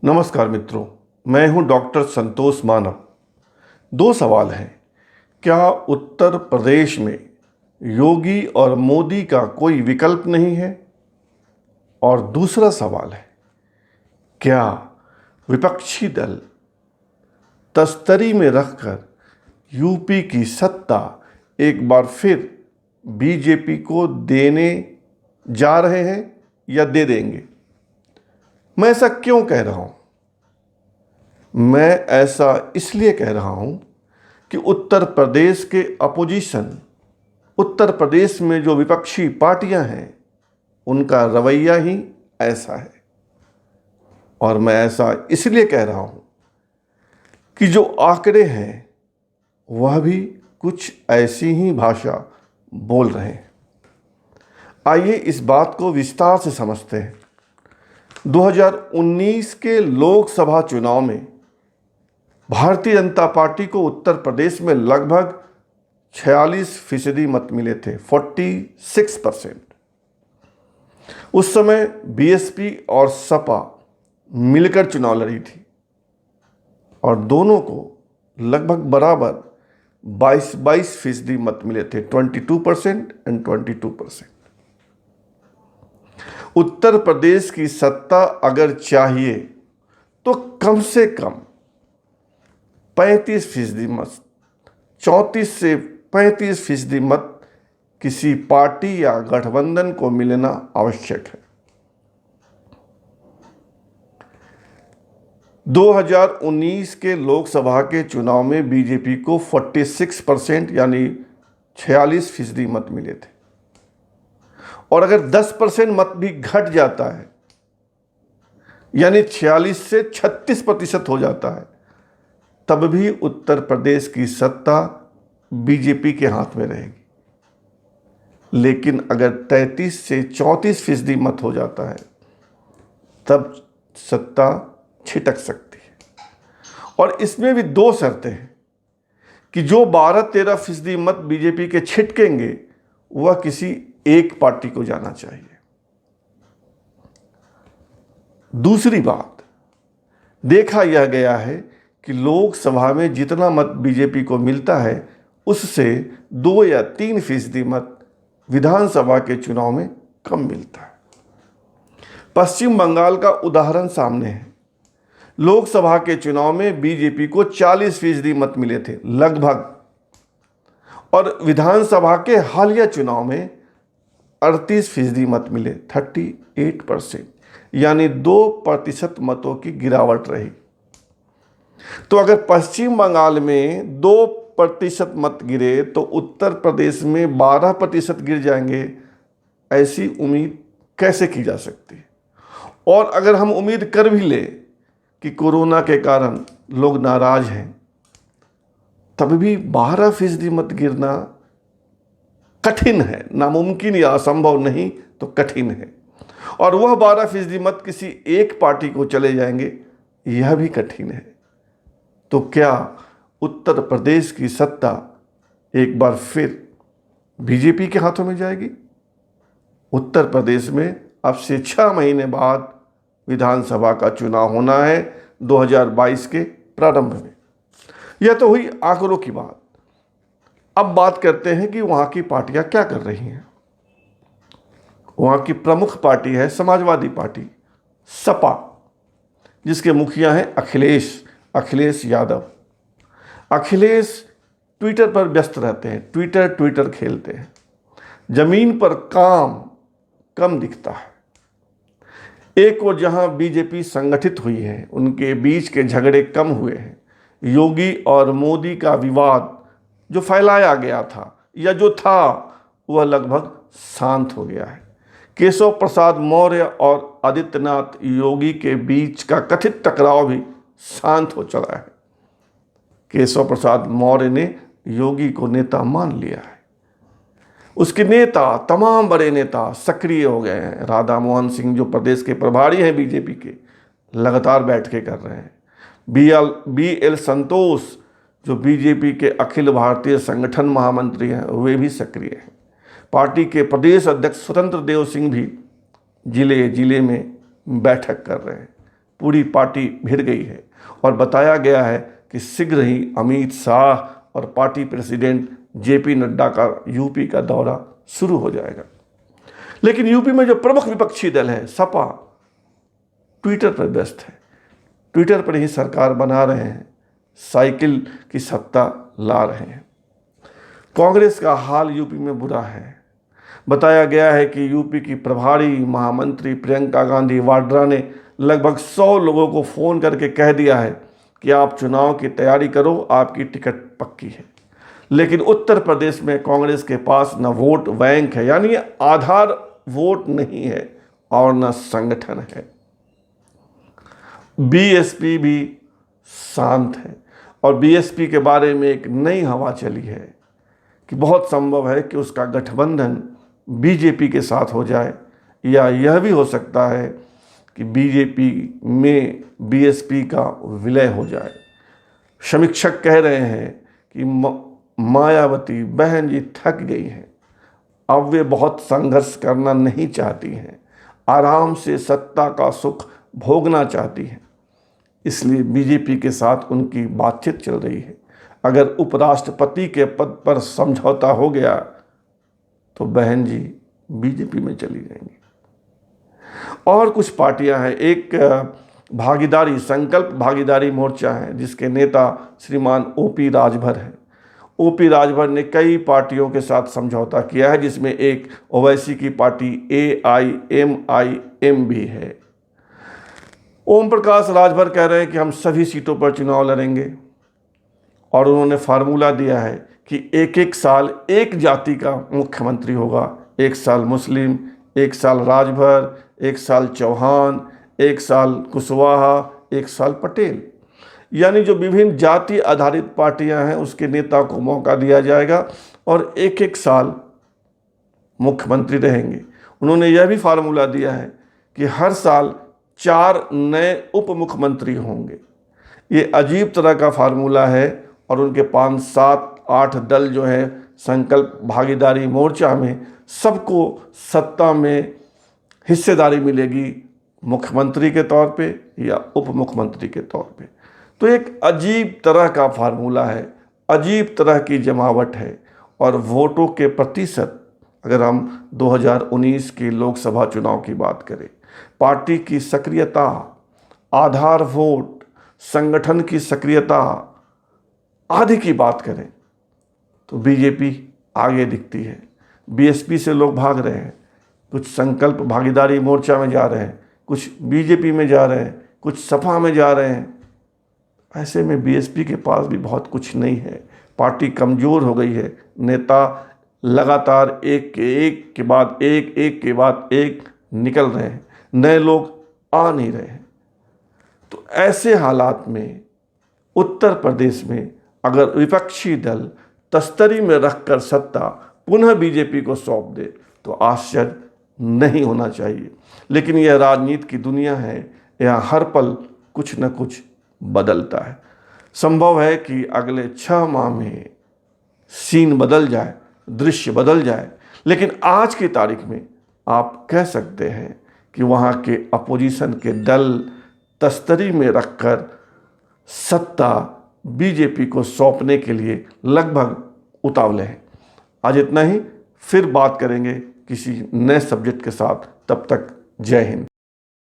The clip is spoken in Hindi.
नमस्कार मित्रों, मैं हूं डॉक्टर संतोष मानव। दो सवाल हैं। क्या उत्तर प्रदेश में योगी और मोदी का कोई विकल्प नहीं है? और दूसरा सवाल है, क्या विपक्षी दल तस्तरी में रखकर यूपी की सत्ता एक बार फिर बीजेपी को देने जा रहे हैं या दे देंगे? मैं ऐसा क्यों कह रहा हूं? मैं ऐसा इसलिए कह रहा हूं कि उत्तर प्रदेश के अपोजिशन, उत्तर प्रदेश में जो विपक्षी पार्टियां हैं, उनका रवैया ही ऐसा है। और मैं ऐसा इसलिए कह रहा हूं कि जो आंकड़े हैं वह भी कुछ ऐसी ही भाषा बोल रहे हैं। आइए इस बात को विस्तार से समझते हैं। 2019 के लोकसभा चुनाव में भारतीय जनता पार्टी को उत्तर प्रदेश में लगभग 46% मत मिले थे, 46%। उस समय बीएसपी और सपा मिलकर चुनाव लड़ी थी और दोनों को लगभग बराबर 22% मत मिले थे, 22% एंड 22%। उत्तर प्रदेश की सत्ता अगर चाहिए तो कम से कम 35% मत, 34 से 35% मत किसी पार्टी या गठबंधन को मिलना आवश्यक है। 2019 के लोकसभा के चुनाव में बीजेपी को 46% यानी 46% मत मिले थे। और अगर 10% मत भी घट जाता है यानी 46 से 36% हो जाता है, तब भी उत्तर प्रदेश की सत्ता बीजेपी के हाथ में रहेगी। लेकिन अगर 33 से 34% मत हो जाता है, तब सत्ता छिटक सकती है। और इसमें भी दो शर्तें हैं कि जो 12-13% मत बीजेपी के छिटकेंगे वह किसी एक पार्टी को जाना चाहिए। दूसरी बात, देखा यह गया है कि लोकसभा में जितना मत बीजेपी को मिलता है उससे 2 या 3% मत विधानसभा के चुनाव में कम मिलता है। पश्चिम बंगाल का उदाहरण सामने है। लोकसभा के चुनाव में बीजेपी को 40% मत मिले थे लगभग, और विधानसभा के हालिया चुनाव में 38% मत मिले, 38%, यानी 2% मतों की गिरावट रही। तो अगर पश्चिम बंगाल में 2% मत गिरे तो उत्तर प्रदेश में 12% गिर जाएंगे, ऐसी उम्मीद कैसे की जा सकती है? और अगर हम उम्मीद कर भी ले कि कोरोना के कारण लोग नाराज हैं, तब भी 12% मत गिरना कठिन है, नामुमकिन या असंभव नहीं तो कठिन है। और वह 12% मत किसी एक पार्टी को चले जाएंगे, यह भी कठिन है। तो क्या उत्तर प्रदेश की सत्ता एक बार फिर बीजेपी के हाथों में जाएगी? उत्तर प्रदेश में अब से 6 महीने बाद विधानसभा का चुनाव होना है, 2022 के प्रारंभ में। यह तो हुई आंकड़ों की बात। अब बात करते हैं कि वहाँ की पार्टियां क्या कर रही हैं। वहाँ की प्रमुख पार्टी है समाजवादी पार्टी, सपा, जिसके मुखिया हैं अखिलेश यादव। अखिलेश ट्विटर पर व्यस्त रहते हैं, ट्विटर खेलते हैं। जमीन पर काम कम दिखता है। एक और जहां बीजेपी संगठित हुई है, उनके बीच के झगड़े कम हुए हैं। योगी और मोदी का विवाद जो फैलाया गया था या जो था, वह लगभग शांत हो गया है। केशव प्रसाद मौर्य और आदित्यनाथ योगी के बीच का कथित टकराव भी शांत हो चला है। केशव प्रसाद मौर्य ने योगी को नेता मान लिया है। उसके नेता, तमाम बड़े नेता सक्रिय हो गए हैं। राधा मोहन सिंह जो प्रदेश के प्रभारी हैं बीजेपी के, लगातार बैठकें कर रहे हैं। BL संतोष जो बीजेपी के अखिल भारतीय संगठन महामंत्री हैं, वे भी सक्रिय हैं। पार्टी के प्रदेश अध्यक्ष स्वतंत्र देव सिंह भी जिले जिले में बैठक कर रहे हैं। पूरी पार्टी भिड़ गई है और बताया गया है कि शीघ्र ही अमित शाह और पार्टी प्रेसिडेंट जेपी नड्डा का यूपी का दौरा शुरू हो जाएगा। लेकिन यूपी में जो प्रमुख विपक्षी दल है सपा, ट्विटर पर व्यस्त है। ट्विटर पर ही सरकार बना रहे हैं, साइकिल की सत्ता ला रहे हैं। कांग्रेस का हाल यूपी में बुरा है। बताया गया है कि यूपी की प्रभारी महामंत्री प्रियंका गांधी वाड्रा ने लगभग 100 लोगों को फ़ोन करके कह दिया है कि आप चुनाव की तैयारी करो, आपकी टिकट पक्की है। लेकिन उत्तर प्रदेश में कांग्रेस के पास न वोट बैंक है, यानी आधार वोट नहीं है, और न संगठन है। बीएसपी भी शांत है और बीएसपी के बारे में एक नई हवा चली है कि बहुत संभव है कि उसका गठबंधन बीजेपी के साथ हो जाए, या यह भी हो सकता है कि बीजेपी में बीएसपी का विलय हो जाए। समीक्षक कह रहे हैं कि मायावती बहन जी थक गई हैं, अब वे बहुत संघर्ष करना नहीं चाहती हैं, आराम से सत्ता का सुख भोगना चाहती हैं। इसलिए बीजेपी के साथ उनकी बातचीत चल रही है। अगर उपराष्ट्रपति के पद पर समझौता हो गया तो बहन जी बीजेपी में चली जाएंगी। और कुछ पार्टियां हैं। एक भागीदारी संकल्प भागीदारी मोर्चा है जिसके नेता श्रीमान ओपी राजभर हैं। ओपी राजभर ने कई पार्टियों के साथ समझौता किया है, जिसमें एक ओवैसी की पार्टी AIMIM भी है। ओम प्रकाश राजभर कह रहे हैं कि हम सभी सीटों पर चुनाव लड़ेंगे, और उन्होंने फार्मूला दिया है कि एक साल एक जाति का मुख्यमंत्री होगा। एक साल मुस्लिम, एक साल राजभर, एक साल चौहान, एक साल कुशवाहा, एक साल पटेल, यानी जो विभिन्न जाति आधारित पार्टियां हैं उसके नेता को मौका दिया जाएगा और एक साल मुख्यमंत्री रहेंगे। उन्होंने यह भी फार्मूला दिया है कि हर साल 4 नए उप मुख्यमंत्री होंगे। ये अजीब तरह का फार्मूला है और उनके 5, 7, 8 दल जो है संकल्प भागीदारी मोर्चा में, सबको सत्ता में हिस्सेदारी मिलेगी मुख्यमंत्री के तौर पे या उप मुख्यमंत्री के तौर पे। तो एक अजीब तरह का फार्मूला है, अजीब तरह की जमावट है। और वोटों के प्रतिशत, अगर हम 2019 के लोकसभा चुनाव की बात करें, पार्टी की सक्रियता, आधार वोट, संगठन की सक्रियता आदि की बात करें तो बीजेपी आगे दिखती है। बीएसपी से लोग भाग रहे हैं, कुछ संकल्प भागीदारी मोर्चा में जा रहे हैं, कुछ बीजेपी में जा रहे हैं, कुछ सपा में जा रहे हैं। ऐसे में बीएसपी के पास भी बहुत कुछ नहीं है। पार्टी कमज़ोर हो गई है। नेता लगातार एक के बाद एक निकल रहे हैं, नए लोग आ नहीं रहे हैं। तो ऐसे हालात में उत्तर प्रदेश में अगर विपक्षी दल तस्तरी में रखकर सत्ता पुनः बीजेपी को सौंप दे तो आश्चर्य नहीं होना चाहिए। लेकिन यह राजनीति की दुनिया है, यहाँ हर पल कुछ न कुछ बदलता है। संभव है कि अगले 6 माह में सीन बदल जाए, दृश्य बदल जाए, लेकिन आज की तारीख में आप कह सकते हैं कि वहाँ के अपोजिशन के दल तस्तरी में रखकर सत्ता बीजेपी को सौंपने के लिए लगभग उतावले हैं। आज इतना ही, फिर बात करेंगे किसी नए सब्जेक्ट के साथ। तब तक जय हिंद।